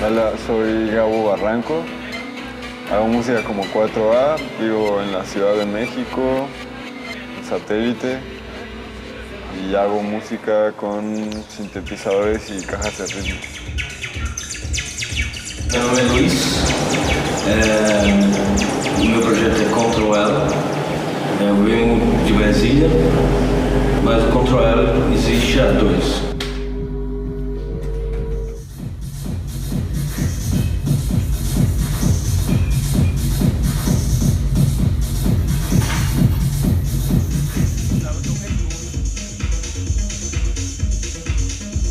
Hola, soy Gabo Barranco. Hago música como 4A, vivo en la Ciudad de México, en Satélite, y hago música con sintetizadores y cajas de ritmo. Meu nome é Luiz, o meu projeto é Control L. Eu venho de Brasília, mas o Control L existe há 2.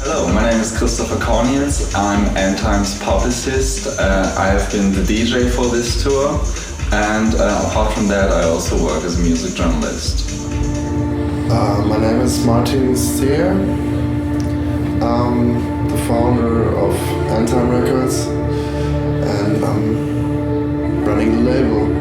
Hello, my name is Christopher Corniels. I'm Endtime's publicist. I have been the DJ for this tour, and apart from that, I also work as a music journalist. My name is Martin Steer. I'm the founder of Endtime Records, and I'm running the label.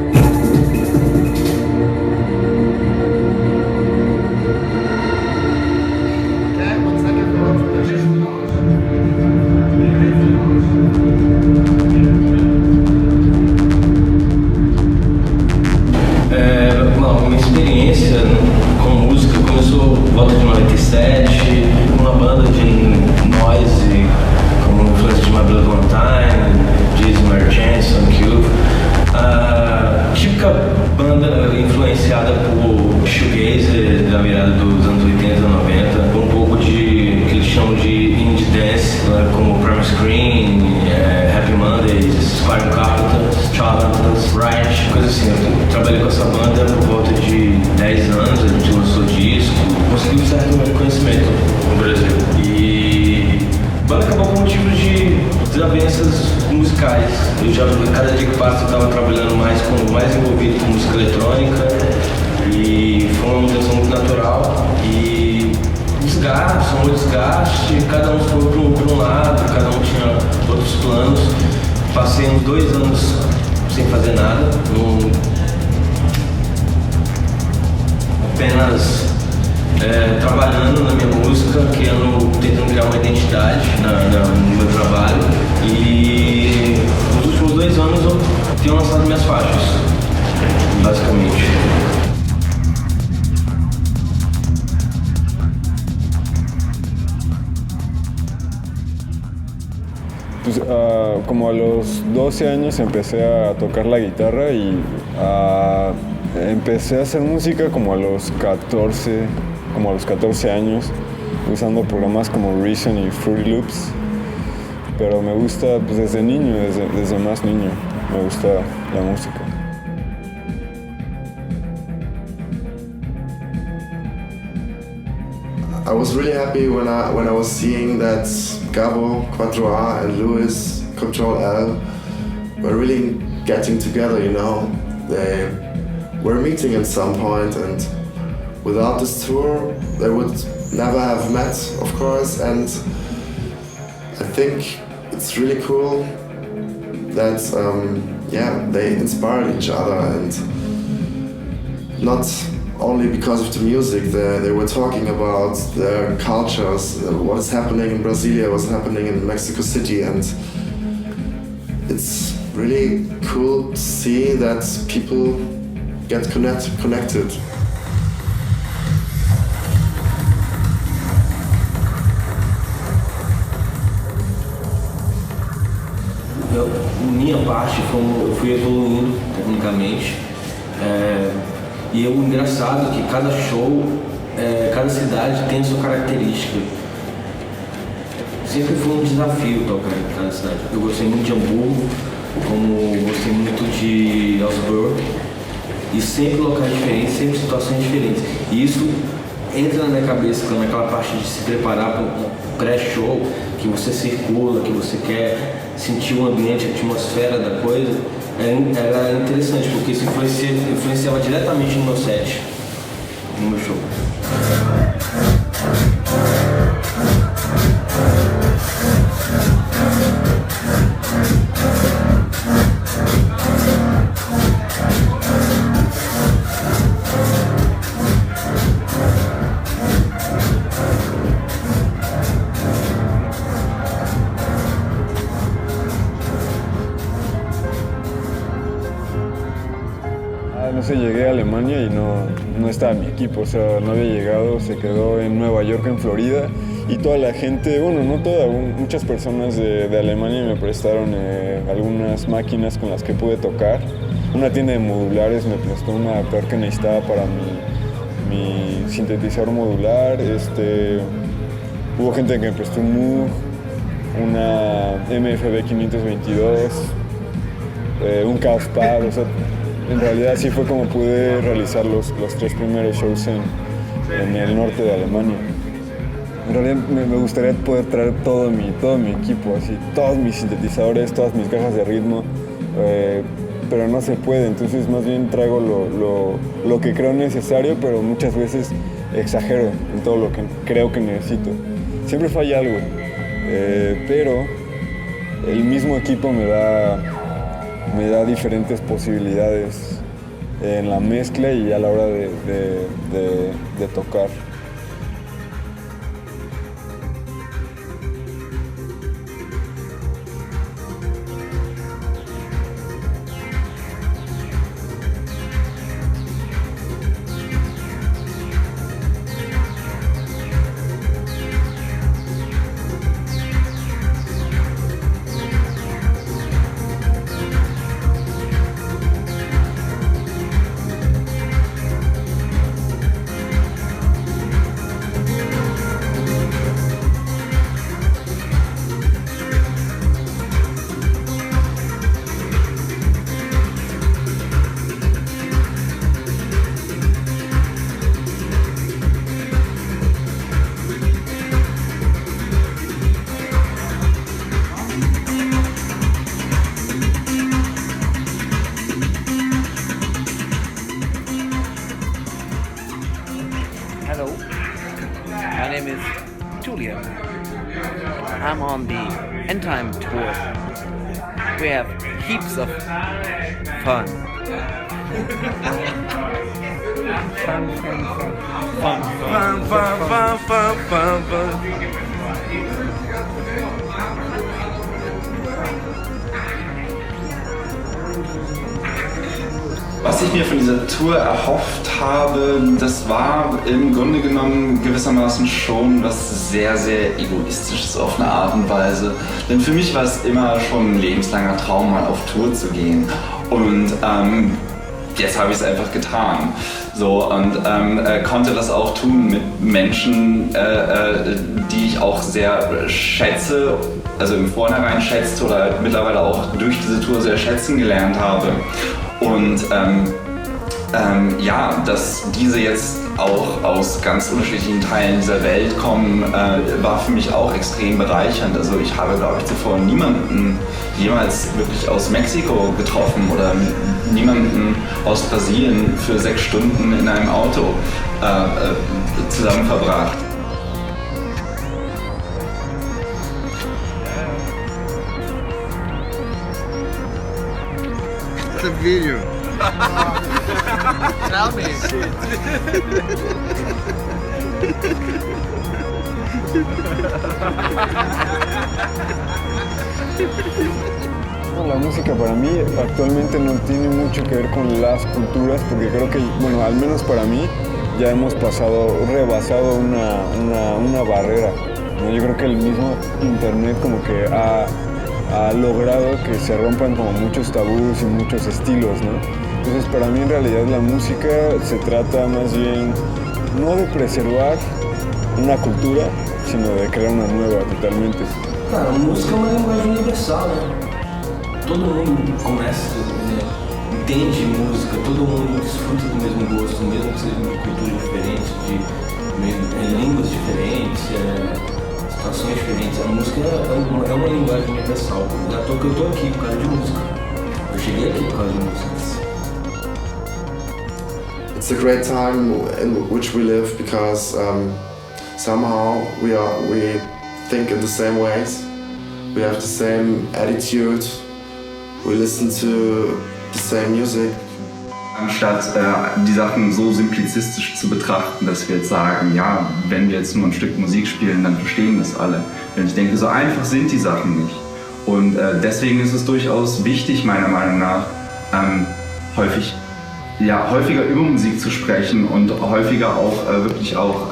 Minha experiência com música começou em volta de 97, uma banda de noise, como influência de My Blood Valentine, Jason Marchand, Cube. A típica banda influenciada por shoegaze da virada dos anos 80 e 90, um pouco de que eles chamam de indie dance, como Primal Screen, Happy Mondays, Squire Carpenters, Charlatans, Riot, coisa assim. Eu trabalhei com essa banda por volta de 10 anos, a gente lançou disco, conseguiu um certo reconhecimento no Brasil. E a banda acabou por motivos de desavenças musicais. Eu já, cada dia que passa, eu estava trabalhando mais envolvido com música eletrônica, e foi uma mudança muito natural. E desgaste, cada um foi para um lado, cada um tinha outros planos. Passei uns 2 anos sem fazer nada, apenas trabalhando na minha música, tentando criar uma identidade no meu trabalho. E nos últimos 2 anos eu tenho lançado minhas faixas, basicamente. Pues, como a los 12 años empecé a tocar la guitarra y empecé a hacer música como a los 14 años, usando programas como Reason y Fruity Loops. Pero me gusta pues, desde niño, desde más niño, me gusta la música. I was really happy when I was seeing that Gabo, 4A and Luis, Control L, were really getting together, you know. They were meeting at some point, and without this tour, they would never have met, of course. And I think it's really cool that, they inspired each other, and not only because of the music. They were talking about their cultures, what is happening in Brasilia, what's happening in Mexico City, and it's really cool to see that people get connected. Minha parte, eu fui evoluindo tecnicamente. E é engraçado que cada show, cada cidade tem a sua característica. Sempre foi um desafio tocar em cada cidade. Eu gostei muito de Hamburgo, como gostei muito de Augsburg, e sempre locais diferentes, sempre situações diferentes. E isso entra na minha cabeça naquela parte de se preparar para um pré-show, que você circula, que você quer sentir o ambiente, a atmosfera da coisa. Era interessante, porque isso influenciava diretamente no meu set, no meu show. Alemania y no estaba mi equipo, o sea, no había llegado, se quedó en Nueva York, en Florida, y toda la gente, bueno, no toda, muchas personas de Alemania me prestaron algunas máquinas con las que pude tocar. Una tienda de modulares me prestó un adaptador que necesitaba para mi sintetizador modular. Hubo gente que me prestó un Moog, una MFB 522, un Chaos Pad. O sea, en realidad sí fue como pude realizar los 3 primeros shows en el norte de Alemania. En realidad me gustaría poder traer todo mi equipo, así, todos mis sintetizadores, todas mis cajas de ritmo, pero no se puede, entonces más bien traigo lo que creo necesario, pero muchas veces exagero en todo lo que creo que necesito. Siempre falla algo, pero el mismo equipo me da diferentes posibilidades en la mezcla y a la hora de tocar. Hello, my name is Julian. I'm on the End Time tour. We have heaps of fun. Fun. Was ich mir von dieser Tour erhofft habe, das war im Grunde genommen gewissermaßen schon was sehr, sehr Egoistisches auf eine Art und Weise. Denn für mich war es immer schon ein lebenslanger Traum, mal auf Tour zu gehen. Und jetzt habe ich es einfach getan. So, und konnte das auch tun mit Menschen, die ich auch sehr schätze, also im Vornherein schätze oder mittlerweile auch durch diese Tour sehr schätzen gelernt habe. Und ja, dass diese jetzt auch aus ganz unterschiedlichen Teilen dieser Welt kommen, war für mich auch extrem bereichernd. Also ich habe, glaube ich, zuvor niemanden jemals wirklich aus Mexiko getroffen oder niemanden aus Brasilien für 6 Stunden in einem Auto zusammen verbracht. The video. Tell me. La música para mí actualmente no tiene mucho que ver con las culturas, porque creo que, bueno, al menos para mí, ya hemos rebasado una barrera, ¿no? Yo creo que el mismo internet como que ha logrado que se rompan como muchos tabús y muchos estilos, ¿no? Entonces para mí en realidad la música se trata más bien no de preservar una cultura, sino de crear una nueva totalmente. Cara, a música é uma linguagem universal, né? Todo mundo começa, entende música, todo mundo desfruta do mesmo gosto, mesmo que seja de cultura diferente, de línguas diferentes, situações diferentes. A música é uma linguagem universal. Já tô que eu tô aqui por causa de música. Eu cheguei aqui por causa de música. It's a great time in which we live because somehow we think in the same ways. We have the same attitude. We listen to the same music. Anstatt die Sachen so simplizistisch zu betrachten, dass wir jetzt sagen, ja, wenn wir jetzt nur ein Stück Musik spielen, dann verstehen das alle. Und ich denke, so einfach sind die Sachen nicht. Und deswegen ist es durchaus wichtig, meiner Meinung nach, häufig ja, häufiger über Musik zu sprechen und häufiger auch wirklich auch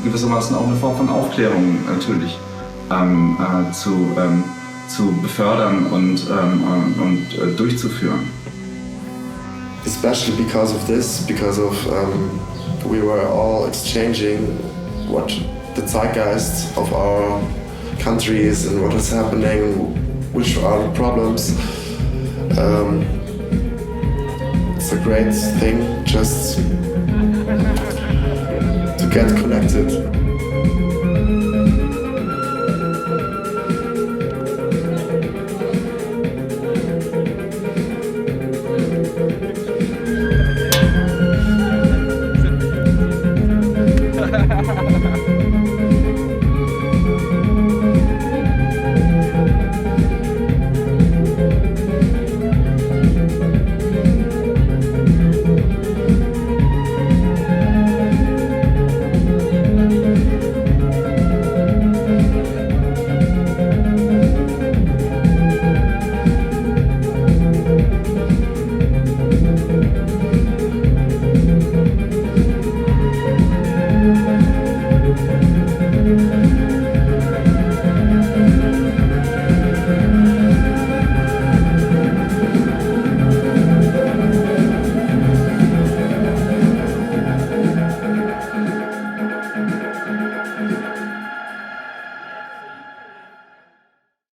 gewissermaßen auch eine Form von Aufklärung natürlich zu befördern und durchzuführen. Especially because of this, because of we were all exchanging what the zeitgeist of our countries and what is happening, which are the problems. It's a great thing just to get connected.